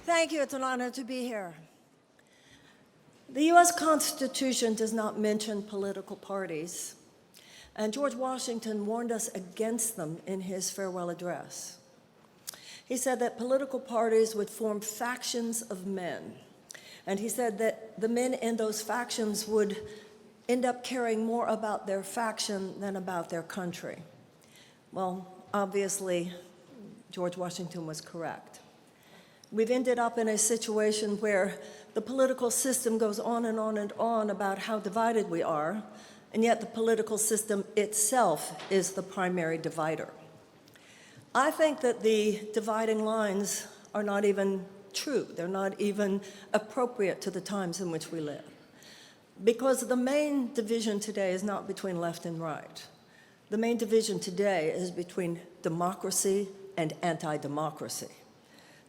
Thank you. It's an honor to be here. The U.S. Constitution does not mention political parties, and George Washington warned us against them in his farewell address. He said that political parties would form factions of men, and he said that the men in those factions would end up caring more about their faction than about their country. Well, obviously, George Washington was correct. We've ended up in a situation where the political system goes on and on and on about how divided we are, and yet the political system itself is the primary divider. I think that the dividing lines are not even true. They're not even appropriate to the times in which we live. Because the main division today is not between left and right. The main division today is between democracy and anti-democracy.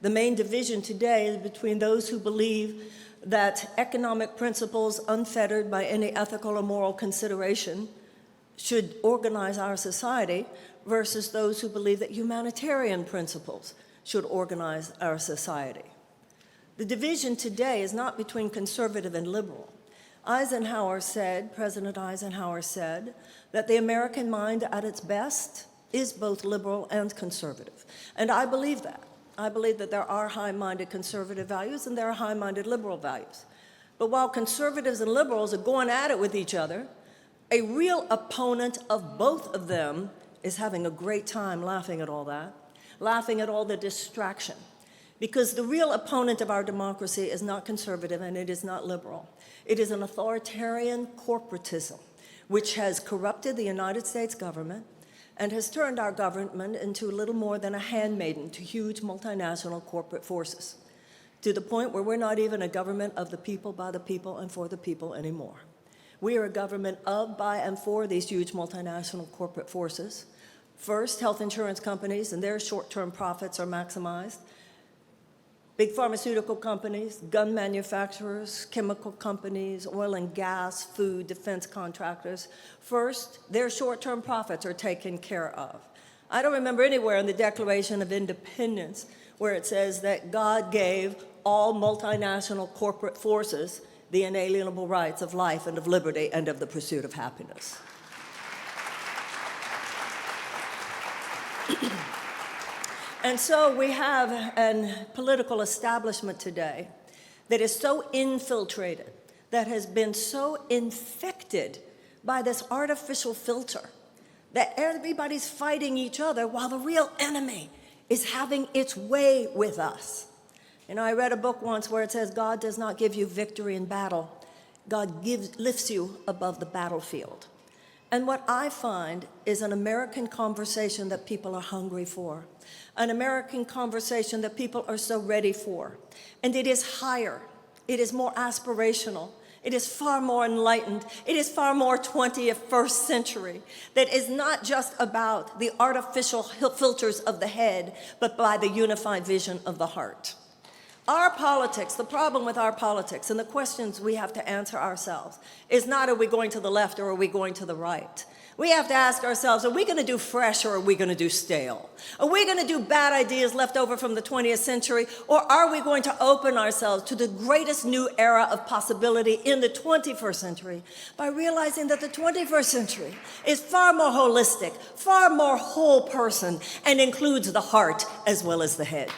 The main division today is between those who believe that economic principles unfettered by any ethical or moral consideration should organize our society versus those who believe that humanitarian principles should organize our society. The division today is not between conservative and liberal. President Eisenhower said, that the American mind at its best is both liberal and conservative. And I believe that. I believe that there are high-minded conservative values and there are high-minded liberal values. But while conservatives and liberals are going at it with each other, a real opponent of both of them is having a great time laughing at all that, laughing at all the distraction. Because the real opponent of our democracy is not conservative and it is not liberal. It is an authoritarian corporatism which has corrupted the United States government and has turned our government into little more than a handmaiden to huge multinational corporate forces, to the point where we're not even a government of the people, by the people, and for the people anymore. We are a government of, by, and for these huge multinational corporate forces. First, health insurance companies and their short-term profits are maximized. Big pharmaceutical companies, gun manufacturers, chemical companies, oil and gas, food, defense contractors. First, their short-term profits are taken care of. I don't remember anywhere in the Declaration of Independence where it says that God gave all multinational corporate forces the inalienable rights of life and of liberty and of the pursuit of happiness. And so we have a political establishment today that is so infiltrated, that has been so infected by this artificial filter, that everybody's fighting each other while the real enemy is having its way with us. You know, I read a book once where it says God does not give you victory in battle. God lifts you above the battlefield. And what I find is an American conversation that people are hungry for, an American conversation that people are so ready for. And it is higher, it is more aspirational, it is far more enlightened, it is far more 21st century, that is not just about the artificial filters of the head, but by the unified vision of the heart. Our politics, the problem with our politics and the questions we have to answer ourselves is not, are we going to the left or are we going to the right? We have to ask ourselves, are we going to do fresh or are we going to do stale? Are we going to do bad ideas left over from the 20th century, or are we going to open ourselves to the greatest new era of possibility in the 21st century by realizing that the 21st century is far more holistic, far more whole person, and includes the heart as well as the head?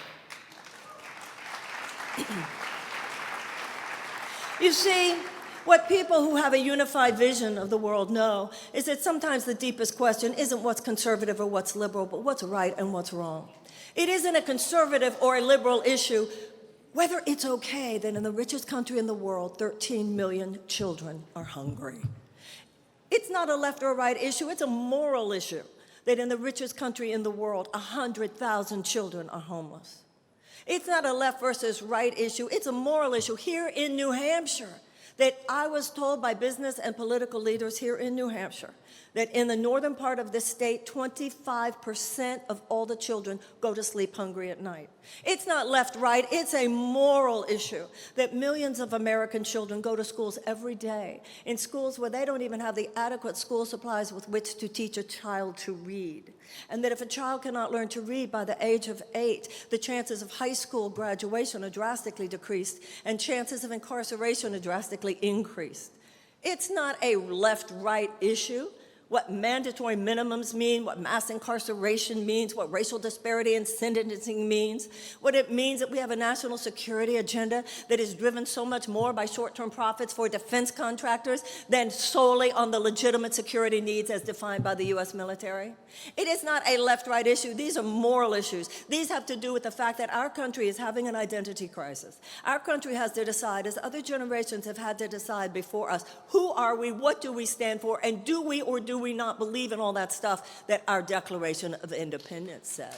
You see, what people who have a unified vision of the world know is that sometimes the deepest question isn't what's conservative or what's liberal, but what's right and what's wrong. It isn't a conservative or a liberal issue whether it's okay that in the richest country in the world, 13 million children are hungry. It's not a left or a right issue, it's a moral issue that in the richest country in the world, 100,000 children are homeless. It's not a left versus right issue, it's a moral issue. Here in New Hampshire, that I was told by business and political leaders here in New Hampshire that in the northern part of the state, 25% of all the children go to sleep hungry at night. It's not left-right, it's a moral issue that millions of American children go to schools every day, in schools where they don't even have the adequate school supplies with which to teach a child to read. And that if a child cannot learn to read by the age of 8, the chances of high school graduation are drastically decreased, and chances of incarceration are drastically increased. It's not a left-right issue. What mandatory minimums mean, what mass incarceration means, what racial disparity in sentencing means, what it means that we have a national security agenda that is driven so much more by short-term profits for defense contractors than solely on the legitimate security needs as defined by the U.S. military. It is not a left-right issue. These are moral issues. These have to do with the fact that our country is having an identity crisis. Our country has to decide, as other generations have had to decide before us, who are we, what do we stand for, and do we or do we not believe in all that stuff that our Declaration of Independence said.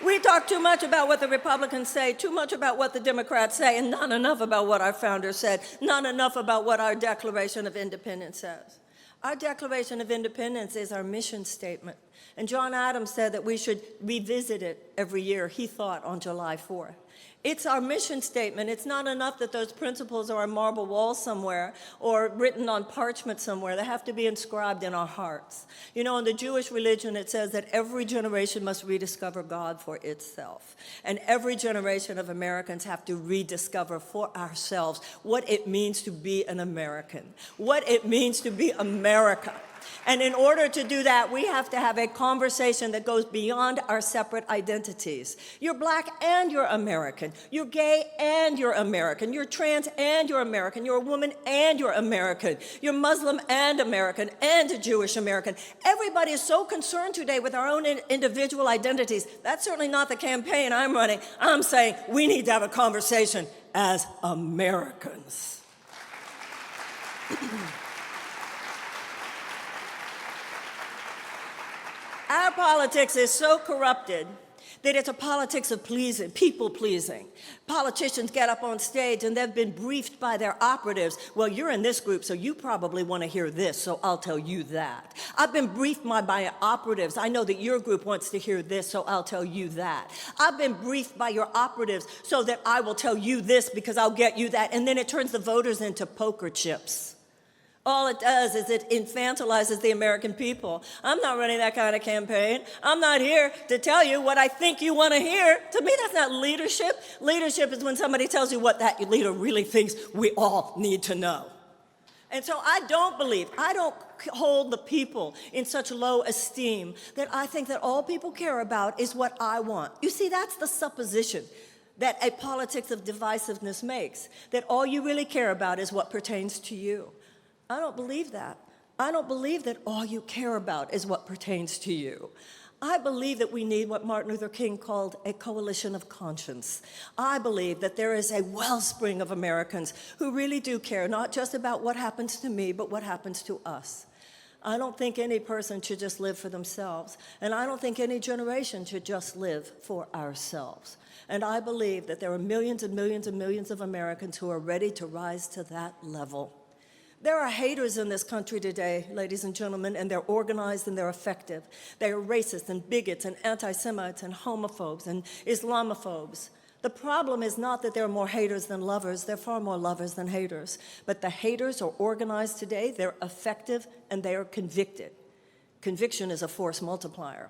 We talk too much about what the Republicans say, too much about what the Democrats say, and not enough about what our founders said, not enough about what our Declaration of Independence says. Our Declaration of Independence is our mission statement. And John Adams said that we should revisit it every year, he thought, on July 4th. It's our mission statement. It's not enough that those principles are on marble walls somewhere or written on parchment somewhere. They have to be inscribed in our hearts. You know, in the Jewish religion, it says that every generation must rediscover God for itself. And every generation of Americans have to rediscover for ourselves what it means to be an American, what it means to be America. And in order to do that, we have to have a conversation that goes beyond our separate identities. You're black and you're American. You're gay and you're American. You're trans and you're American. You're a woman and you're American. You're Muslim and American and a Jewish American. Everybody is so concerned today with our own individual identities. That's certainly not the campaign I'm running. I'm saying we need to have a conversation as Americans. Our politics is so corrupted that it's a politics of pleasing, people pleasing. Politicians get up on stage and they've been briefed by their operatives. Well, you're in this group, so you probably want to hear this, so I'll tell you that. I've been briefed by my operatives. I know that your group wants to hear this, so I'll tell you that. I've been briefed by your operatives so that I will tell you this because I'll get you that. And then it turns the voters into poker chips. All it does is it infantilizes the American people. I'm not running that kind of campaign. I'm not here to tell you what I think you want to hear. To me, that's not leadership. Leadership is when somebody tells you what that leader really thinks we all need to know. And so I don't hold the people in such low esteem that I think that all people care about is what I want. You see, that's the supposition that a politics of divisiveness makes, that all you really care about is what pertains to you. I don't believe that. I don't believe that all you care about is what pertains to you. I believe that we need what Martin Luther King called a coalition of conscience. I believe that there is a wellspring of Americans who really do care, not just about what happens to me, but what happens to us. I don't think any person should just live for themselves, and I don't think any generation should just live for ourselves. And I believe that there are millions and millions and millions of Americans who are ready to rise to that level. There are haters in this country today, ladies and gentlemen, and they're organized and they're effective. They are racists and bigots and anti-Semites and homophobes and Islamophobes. The problem is not that there are more haters than lovers. There are far more lovers than haters. But the haters are organized today, they're effective, and they are convicted. Conviction is a force multiplier.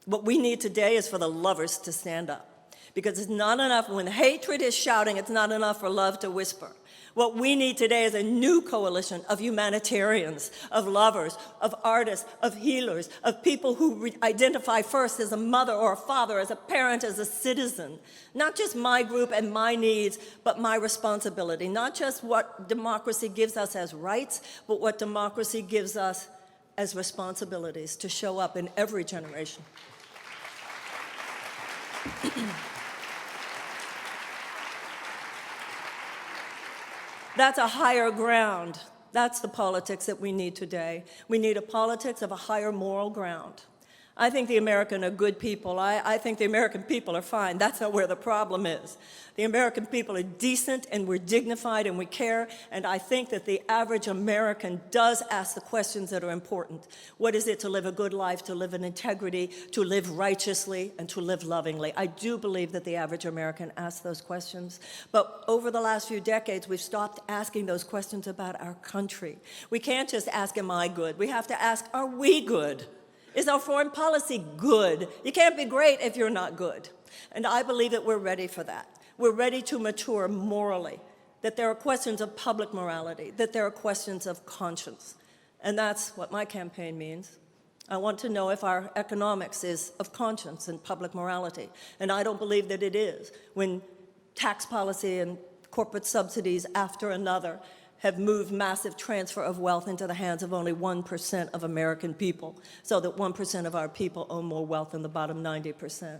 What we need today is for the lovers to stand up. Because it's not enough, when hatred is shouting, it's not enough for love to whisper. What we need today is a new coalition of humanitarians, of lovers, of artists, of healers, of people who identify first as a mother or a father, as a parent, as a citizen. Not just my group and my needs, but my responsibility. Not just what democracy gives us as rights, but what democracy gives us as responsibilities to show up in every generation. That's a higher ground. That's the politics that we need today. We need a politics of a higher moral ground. I think the American are good people. I think the American people are fine. That's not where the problem is. The American people are decent, and we're dignified, and we care, and I think that the average American does ask the questions that are important. What is it to live a good life, to live in integrity, to live righteously, and to live lovingly? I do believe that the average American asks those questions, but over the last few decades, we've stopped asking those questions about our country. We can't just ask, am I good? We have to ask, are we good? Is our foreign policy good? You can't be great if you're not good. And I believe that we're ready for that. We're ready to mature morally, that there are questions of public morality, that there are questions of conscience. And that's what my campaign means. I want to know if our economics is of conscience and public morality. And I don't believe that it is when tax policy and corporate subsidies after another have moved massive transfer of wealth into the hands of only 1% of American people, so that 1% of our people own more wealth than the bottom 90%.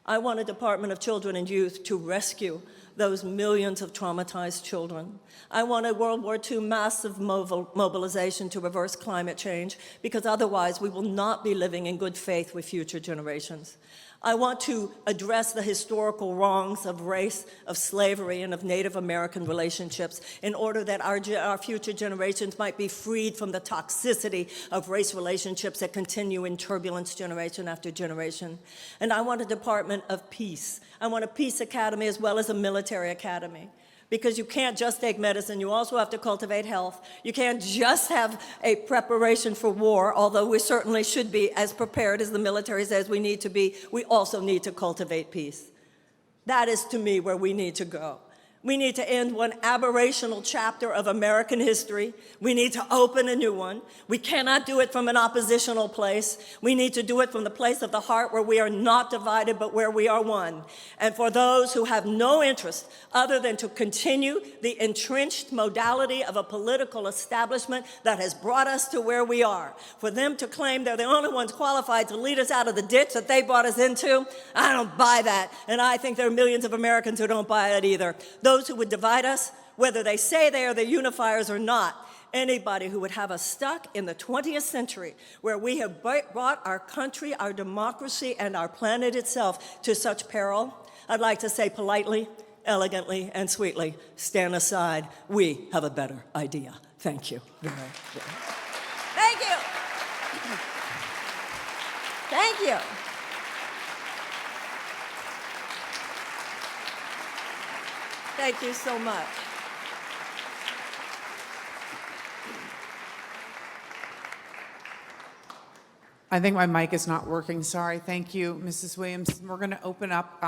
I want a Department of Children and Youth to rescue those millions of traumatized children. I want a World War II massive mobilization to reverse climate change, because otherwise we will not be living in good faith with future generations. I want to address the historical wrongs of race, of slavery, and of Native American relationships in order that our future generations might be freed from the toxicity of race relationships that continue in turbulence generation after generation. And I want a Department of Peace. I want a peace academy as well as a military academy, because you can't just take medicine, you also have to cultivate health. You can't just have a preparation for war, although we certainly should be as prepared as the military says we need to be. We also need to cultivate peace. That is, to me, where we need to go. We need to end one aberrational chapter of American history. We need to open a new one. We cannot do it from an oppositional place. We need to do it from the place of the heart where we are not divided, but where we are one. And for those who have no interest other than to continue the entrenched modality of a political establishment that has brought us to where we are, for them to claim they're the only ones qualified to lead us out of the ditch that they brought us into, I don't buy that. And I think there are millions of Americans who don't buy it either. Those who would divide us, whether they say they are the unifiers or not, anybody who would have us stuck in the 20th century, where we have brought our country, our democracy, and our planet itself to such peril, I'd like to say politely, elegantly, and sweetly, stand aside. We have a better idea. Thank you. Thank you. Thank you. Thank you so much. I think my mic is not working. Sorry. Thank you, Mrs. Williamson. We're going to open up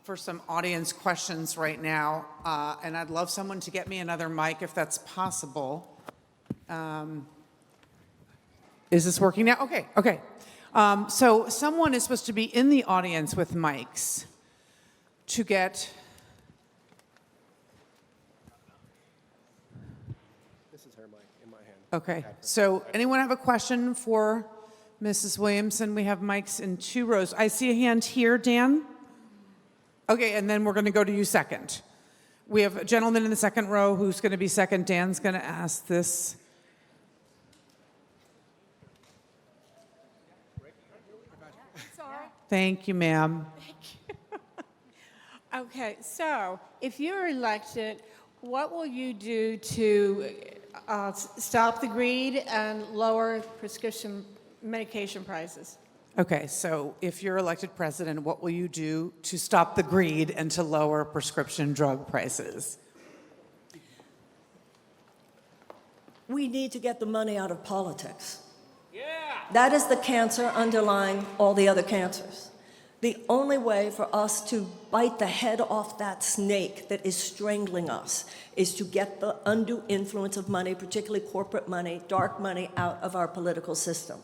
for some audience questions right now, and I'd love someone to get me another mic if that's possible. Is this working now? Okay. So someone is supposed to be in the audience with mics to get... Okay, so anyone have a question for Mrs. Williamson? We have mics in 2 rows. I see a hand here, Dan. Okay, and then we're going to go to you second. We have a gentleman in the second row who's going to be second. Dan's going to ask this. Sorry. Thank you, ma'am. Okay, so if you're elected, what will you do to stop the greed and lower prescription medication prices? Okay, so if you're elected president, what will you do to stop the greed and to lower prescription drug prices? We need to get the money out of politics. Yeah. That is the cancer underlying all the other cancers. The only way for us to bite the head off that snake that is strangling us is to get the undue influence of money, particularly corporate money, dark money, out of our political system.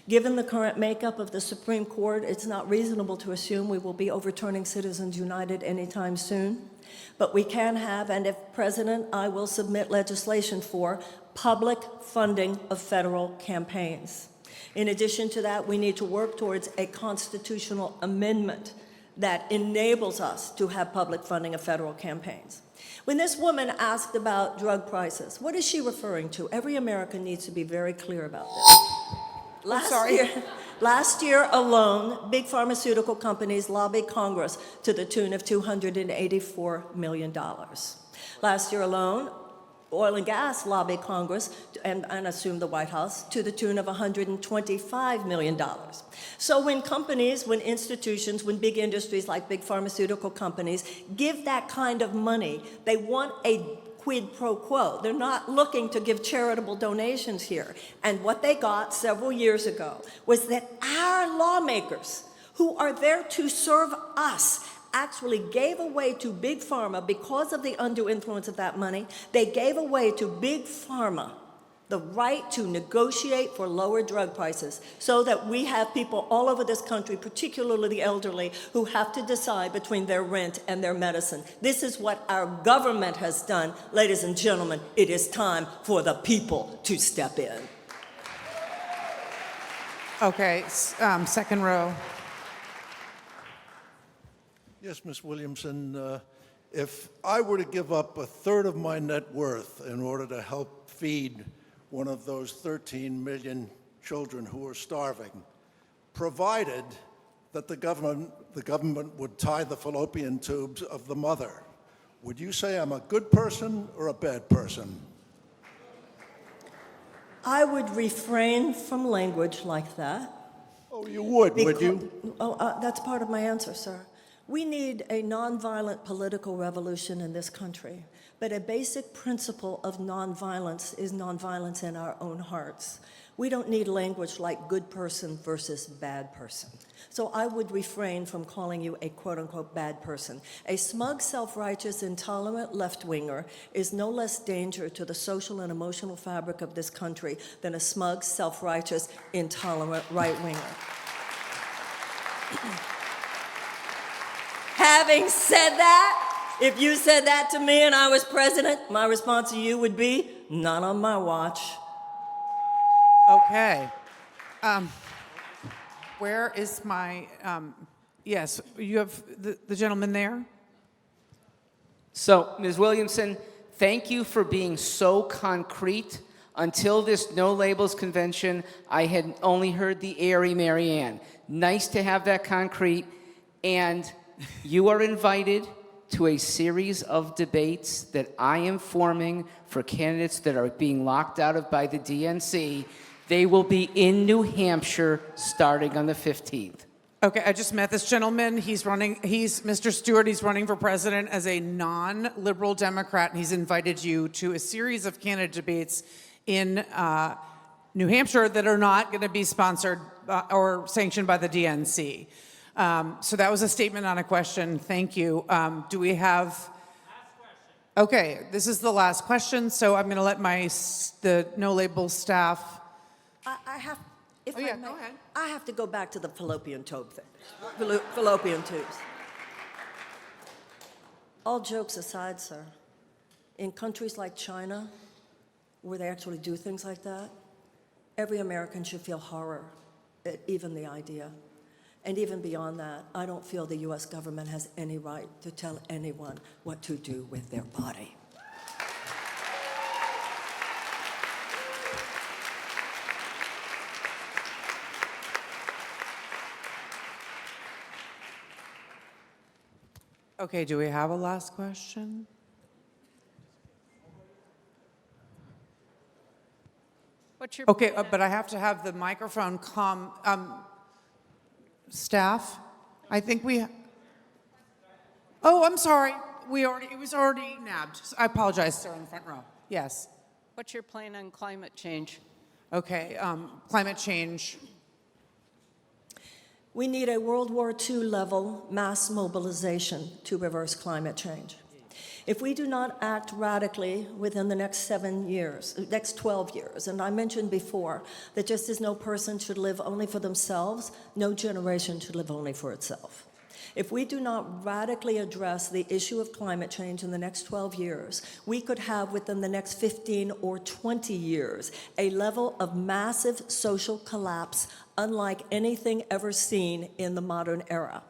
Given the current makeup of the Supreme Court, it's not reasonable to assume we will be overturning Citizens United anytime soon. But we can have, and if president, I will submit legislation for public funding of federal campaigns. In addition to that, we need to work towards a constitutional amendment that enables us to have public funding of federal campaigns. When this woman asked about drug prices, what is she referring to? Every American needs to be very clear about this. Last year alone, big pharmaceutical companies lobbied Congress to the tune of $284 million. Last year alone, oil and gas lobbied Congress and assumed the White House to the tune of $125 million. So when companies, when institutions, when big industries like big pharmaceutical companies give that kind of money, they want a quid pro quo. They're not looking to give charitable donations here. And what they got several years ago was that our lawmakers, who are there to serve us, actually gave away to Big Pharma, because of the undue influence of that money, they gave away to Big Pharma the right to negotiate for lower drug prices, so that we have people all over this country, particularly the elderly, who have to decide between their rent and their medicine. This is what our government has done. Ladies and gentlemen, it is time for the people to step in. Okay, second row. Yes, Ms. Williamson, if I were to give up a third of my net worth in order to help feed one of those 13 million children who are starving, provided that the government would tie the fallopian tubes of the mother, would you say I'm a good person or a bad person? I would refrain from language like that. Oh, you would you? That's part of my answer, sir. We need a nonviolent political revolution in this country, but a basic principle of nonviolence is nonviolence in our own hearts. We don't need language like good person versus bad person. So I would refrain from calling you a quote-unquote bad person. A smug, self-righteous, intolerant left-winger is no less danger to the social and emotional fabric of this country than a smug, self-righteous, intolerant right-winger. Having said that, if you said that to me and I was president, my response to you would be, not on my watch. Okay. Where is my, yes, you have the gentleman there? So, Ms. Williamson, thank you for being so concrete. Until this No Labels convention, I had only heard the airy Marianne. Nice to have that concrete. And you are invited to a series of debates that I am forming for candidates that are being locked out of by the DNC. They will be in New Hampshire starting on the 15th. Okay, I just met this gentleman. He's Mr. Stewart. He's running for president as a non-liberal Democrat, and he's invited you to a series of candidate debates in New Hampshire that are not going to be sponsored or sanctioned by the DNC. So that was a statement on a question. Thank you. Do we have? Last question. Okay, this is the last question. So I'm going to let the No Label staff. I have, if Oh, I yeah, may, go ahead. I have to go back to the fallopian tube thing. Fallopian tubes. All jokes aside, sir, in countries like China, where they actually do things like that, every American should feel horror at even the idea. And even beyond that, I don't feel the U.S. government has any right to tell anyone what to do with their body. Okay, do we have a last question? What's your Okay, but I have to have the microphone come. Staff, I think we. Oh, I'm sorry. It was already nabbed. I apologize, sir, in the front row. Yes. What's your plan on climate change? Okay, climate change. We need a World War II level mass mobilization to reverse climate change. If we do not act radically within the next 12 years, and I mentioned before that just as no person should live only for themselves, no generation should live only for itself. If we do not radically address the issue of climate change in the next 12 years, we could have within the next 15 or 20 years a level of massive social collapse unlike anything ever seen in the modern era.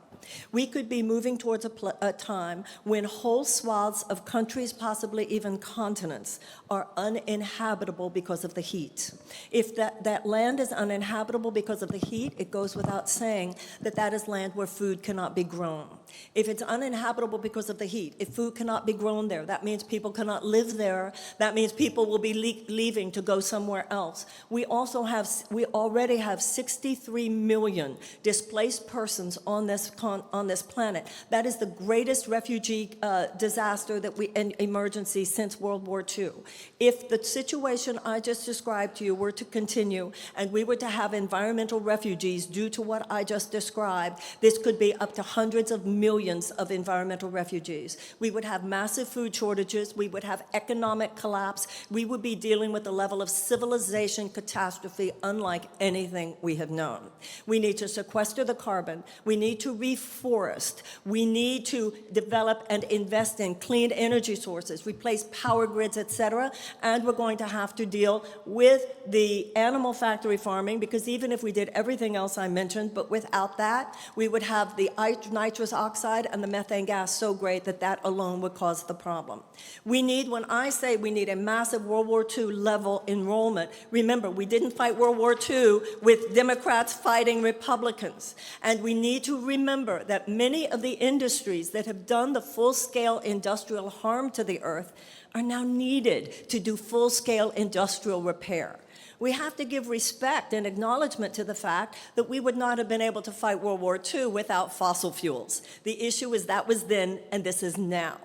We could be moving towards a time when whole swaths of countries, possibly even continents, are uninhabitable because of the heat. If that land is uninhabitable because of the heat, it goes without saying that that is land where food cannot be grown. If it's uninhabitable because of the heat, if food cannot be grown there, that means people cannot live there. That means people will be leaving to go somewhere else. We already have 63 million displaced persons on this planet. That is the greatest refugee disaster and emergency since World War II. If the situation I just described to you were to continue and we were to have environmental refugees due to what I just described, this could be up to hundreds of millions of environmental refugees. We would have massive food shortages. We would have economic collapse. We would be dealing with a level of civilization catastrophe unlike anything we have known. We need to sequester the carbon. We need to reforest. We need to develop and invest in clean energy sources, replace power grids, etc. And we're going to have to deal with the animal factory farming, because even if we did everything else I mentioned, but without that, we would have the nitrous oxide and the methane gas so great that that alone would cause the problem. When I say we need a massive World War II level enrollment, remember, we didn't fight World War II with Democrats fighting Republicans. And we need to remember that many of the industries that have done the full-scale industrial harm to the earth are now needed to do full-scale industrial repair. We have to give respect and acknowledgement to the fact that we would not have been able to fight World War II without fossil fuels. The issue is that was then and this is now.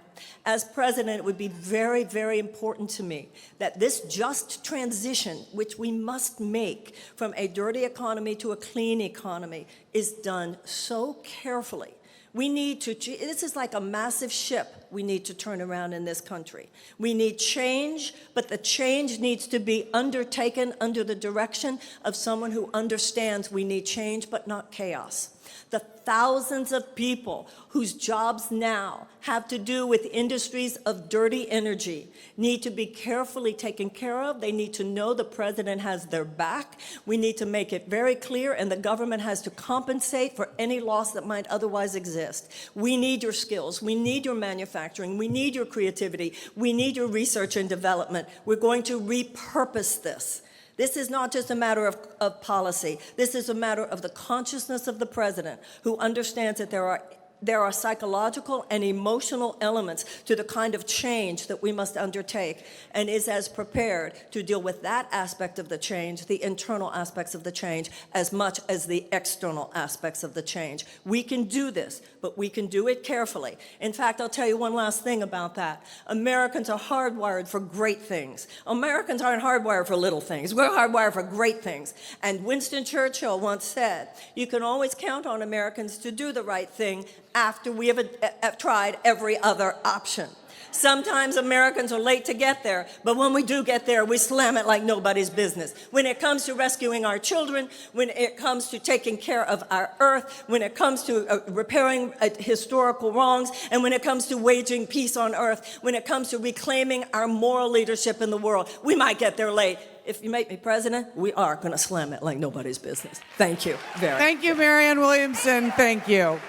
As president, it would be very, very important to me that this just transition, which we must make from a dirty economy to a clean economy, is done so carefully. This is like a massive ship we need to turn around in this country. We need change, but the change needs to be undertaken under the direction of someone who understands we need change, but not chaos. The thousands of people whose jobs now have to do with industries of dirty energy need to be carefully taken care of. They need to know the president has their back. We need to make it very clear, and the government has to compensate for any loss that might otherwise exist. We need your skills. We need your manufacturing. We need your creativity. We need your research and development. We're going to repurpose this. This is not just a matter of policy. This is a matter of the consciousness of the president, who understands that there are psychological and emotional elements to the kind of change that we must undertake, and is as prepared to deal with that aspect of the change, the internal aspects of the change, as much as the external aspects of the change. We can do this, but we can do it carefully. In fact, I'll tell you one last thing about that. Americans are hardwired for great things. Americans aren't hardwired for little things. We're hardwired for great things. And Winston Churchill once said, you can always count on Americans to do the right thing after we have tried every other option. Sometimes Americans are late to get there, but when we do get there, we slam it like nobody's business. When it comes to rescuing our children, when it comes to taking care of our earth, when it comes to repairing historical wrongs, and when it comes to waging peace on earth, when it comes to reclaiming our moral leadership in the world, we might get there late. If you make me president, we are going to slam it like nobody's business. Thank you very much. Thank you, Marianne Williamson. Thank you.